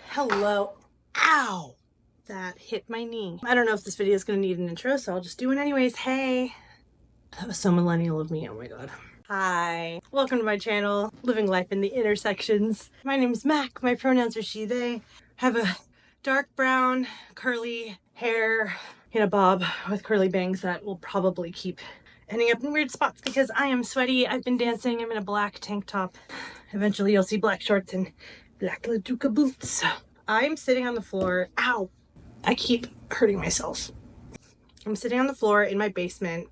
Hello. Ow! That hit my knee. I don't know if this video is going to need an intro, so I'll just do it anyways. Hey! That was so millennial of me, oh my god. Hi. Welcome to my channel, Living Life in the Intersections. My name is Mac, my pronouns are she, they. Have a dark brown, curly hair in a bob with curly bangs that will probably keep ending up in weird spots because I am sweaty. I've been dancing. I'm in a black tank top. Eventually you'll see black shorts and black Laduca boots. I'm sitting on the floor. Ow! I keep hurting myself. I'm sitting on the floor in my basement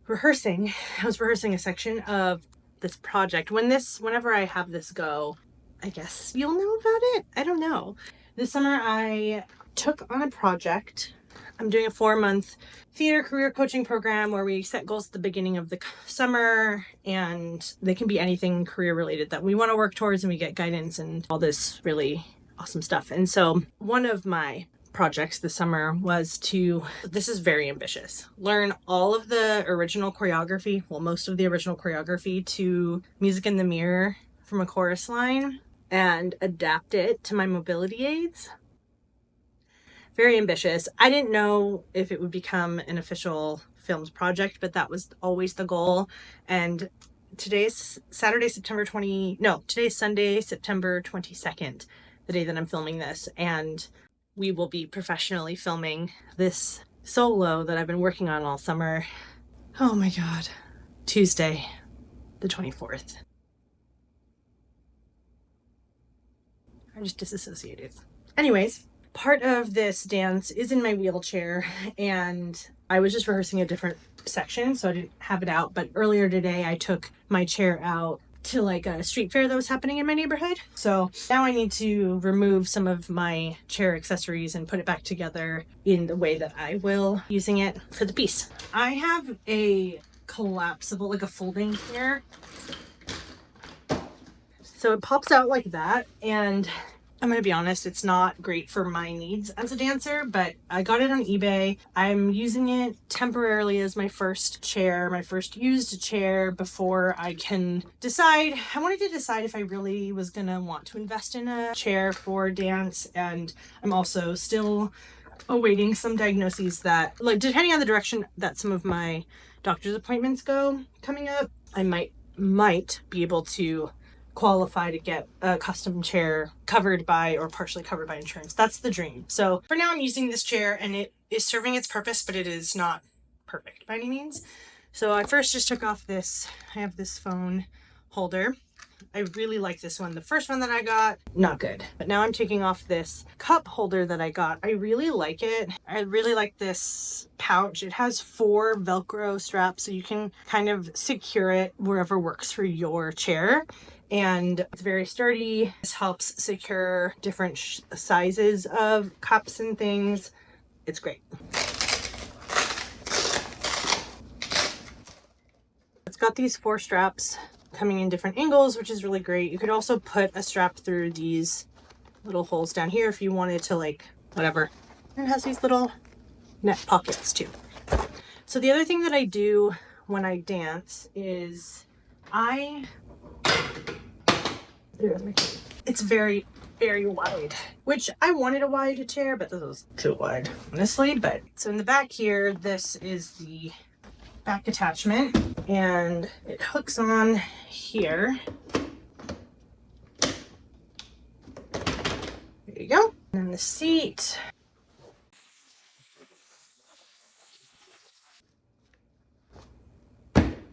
rehearsing. I was rehearsing a section of this project. Whenever I have this go, I guess you'll know about it. I don't know. This summer I took on a project. I'm doing a 4-month theater career coaching program where we set goals at the beginning of the summer, and they can be anything career related that we want to work towards, and we get guidance and all this really awesome stuff. And so one of my projects this summer was to, this is very ambitious, learn all of the original choreography, well, most of the original choreography to Music in the Mirror from a chorus line and adapt it to my mobility aids. Very ambitious. I didn't know if it would become an official films project, but that was always the goal. And today's Sunday, September 22nd, the day that I'm filming this. And we will be professionally filming this solo that I've been working on all summer. Oh my God. Tuesday, the 24th. I just disassociated. Anyways, part of this dance is in my wheelchair, and I was just rehearsing a different section, so I didn't have it out. But earlier today, I took my chair out to like a street fair that was happening in my neighborhood. So now I need to remove some of my chair accessories and put it back together in the way that I will using it for the piece. I have a collapsible, like a folding chair. So it pops out like that, and I'm gonna be honest, it's not great for my needs as a dancer, but I got it on eBay. I'm using it temporarily as my first chair, my first used chair before I can decide. I wanted to decide if I really was gonna want to invest in a chair for dance, and I'm also still awaiting some diagnoses that, like, depending on the direction that some of my doctor's appointments go coming up, I might be able to qualify to get a custom chair covered by or partially covered by insurance. That's the dream. So for now I'm using this chair and it is serving its purpose, but it is not perfect by any means. So I first just took off this, I have this phone holder. I really like this one. The first one that I got, not good. But now I'm taking off this cup holder that I got. I really like it. I really like this pouch. It has 4 Velcro straps, so you can kind of secure it wherever works for your chair. And it's very sturdy. This helps secure different sizes of cups and things. It's great. It's got these 4 straps coming in different angles, which is really great. You could also put a strap through these little holes down here if you wanted to, like, whatever. And it has these little net pockets too. So the other thing that I do when I dance is it's very, very wide, which I wanted a wide chair, but this was too wide, honestly. But so in the back here, this is the back attachment, and it hooks on here. There you go. And then the seat.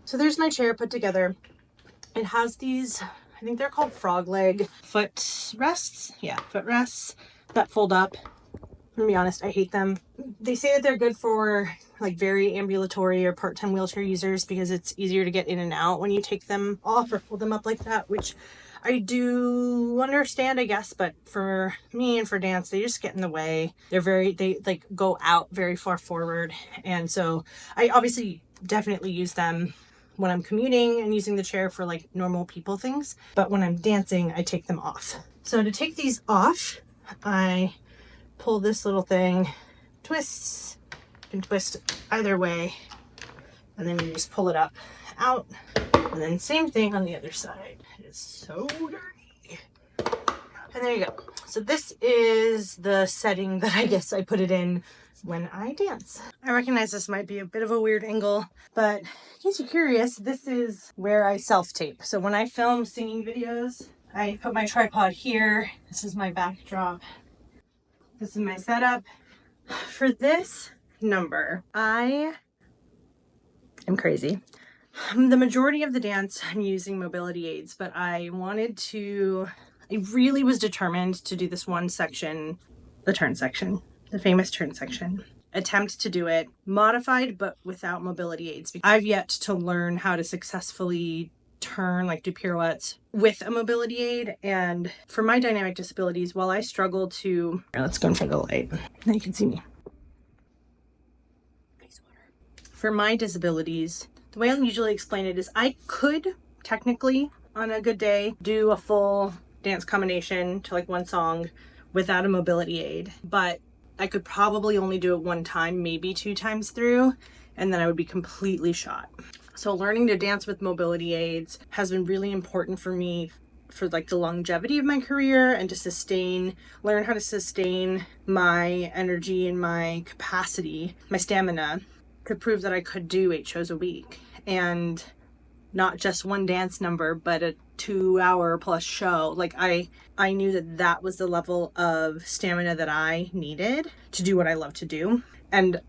So there's my chair put together. It has these, I think they're called frog leg foot rests. Yeah, foot rests that fold up. I'm gonna be honest, I hate them. They say that they're good for like very ambulatory or part-time wheelchair users because it's easier to get in and out when you take them off or fold them up like that, which I do understand, I guess, but for me and for dance, they just get in the way. They like go out very far forward. And so I obviously definitely use them when I'm commuting and using the chair for like normal people things, but when I'm dancing, I take them off. So to take these off, I pull this little thing, twists, you can twist either way, and then you just pull it up, out, and then same thing on the other side. It is so dirty. And there you go. So this is the setting that I guess I put it in when I dance. I recognize this might be a bit of a weird angle, but in case you're curious, this is where I self-tape. So when I film singing videos, I put my tripod here. This is my backdrop. This is my setup. For this number, I am crazy. The majority of the dance I'm using mobility aids, but I really was determined to do this one section, the turn section, the famous turn section. Attempt to do it modified, but without mobility aids. I've yet to learn how to successfully turn, like do pirouettes with a mobility aid. And for my dynamic disabilities, while I struggle to, let's go in front of the light. Now you can see me. For my disabilities, the way I usually explain it is I could technically, on a good day, do a full dance combination to like one song without a mobility aid, but I could probably only do it one time, maybe 2 times through, and then I would be completely shot. So learning to dance with mobility aids has been really important for me for like the longevity of my career and to learn how to sustain my energy and my capacity, my stamina, to prove that I could do 8 shows a week. And not just one dance number, but a 2-hour plus show. Like I knew that was the level of stamina that I needed to do what I love to do. And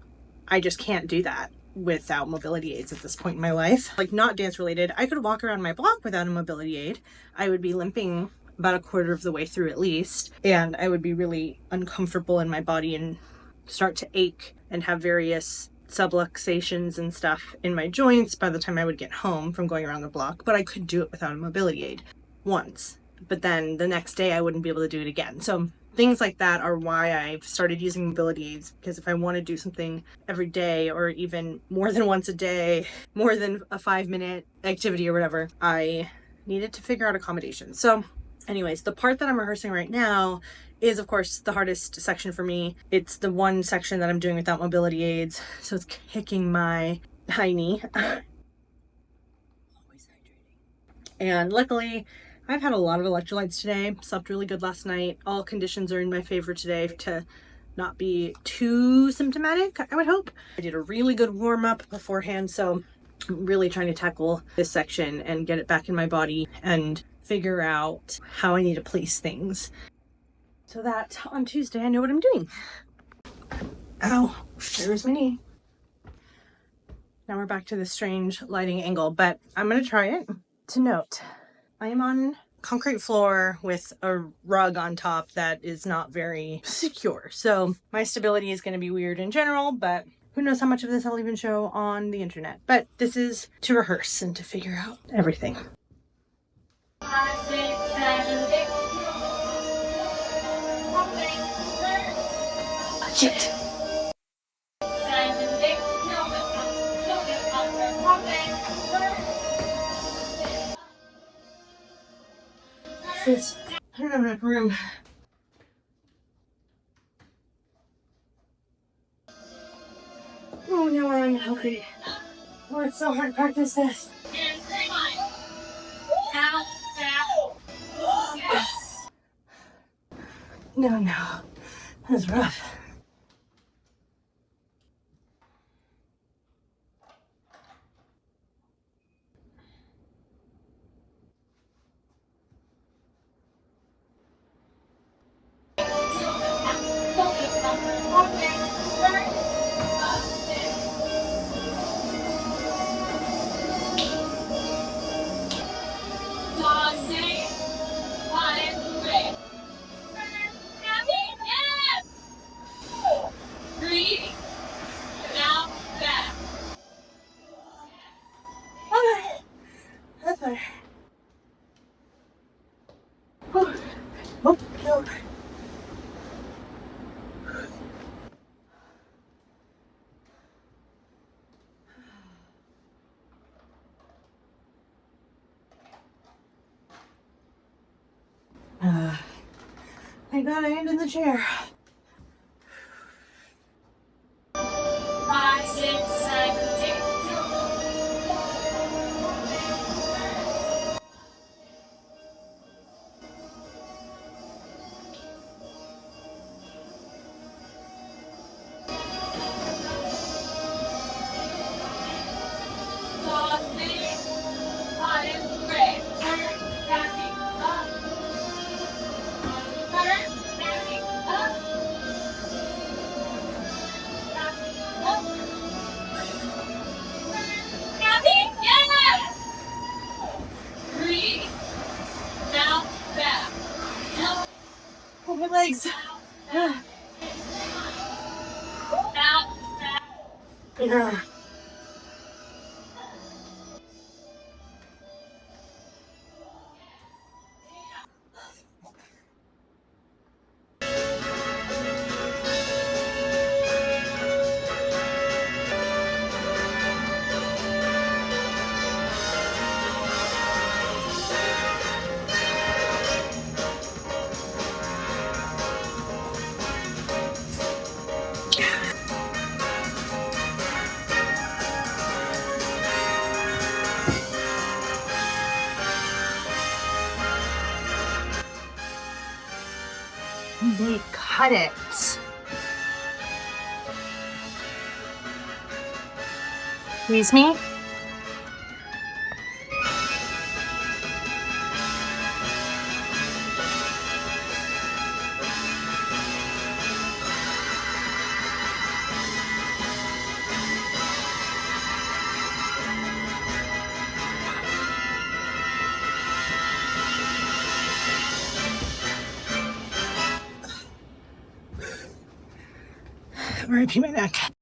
I just can't do that without mobility aids at this point in my life. Like not dance related, I could walk around my block without a mobility aid. I would be limping about 1/4 of the way through at least. And I would be really uncomfortable in my body and start to ache and have various subluxations and stuff in my joints by the time I would get home from going around the block. But I could do it without a mobility aid once, but then the next day I wouldn't be able to do it again. So things like that are why I've started using mobility aids, because if I want to do something every day or even more than once a day, more than a 5-minute activity or whatever, I needed to figure out accommodations. So anyways, the part that I'm rehearsing right now is of course the hardest section for me. It's the one section that I'm doing without mobility aids, so it's kicking my high knee. Always hydrating. And luckily I've had a lot of electrolytes today, slept really good last night. All conditions are in my favor today to not be too symptomatic, I would hope. I did a really good warm-up beforehand, so I'm really trying to tackle this section and get it back in my body and figure out how I need to place things so that on Tuesday I know what I'm doing. Ow, there's my knee. Now we're back to this strange lighting angle, but I'm gonna try it. To note, I am on concrete floor with a rug on top that is not very secure. So my stability is gonna be weird in general, but who knows how much of this I'll even show on the internet. But this is to rehearse and to figure out everything. 5, 6, 7, 8. Shit. I don't have enough room. Oh no, I'm healthy. Oh, it's so hard to practice this. No, that's rough. That's better. Oh, no. Thank God I ain't in the chair. 5, 6, 7, 8. Oh, my legs. Yeah. They cut it. Excuse me? R.I.P. my neck.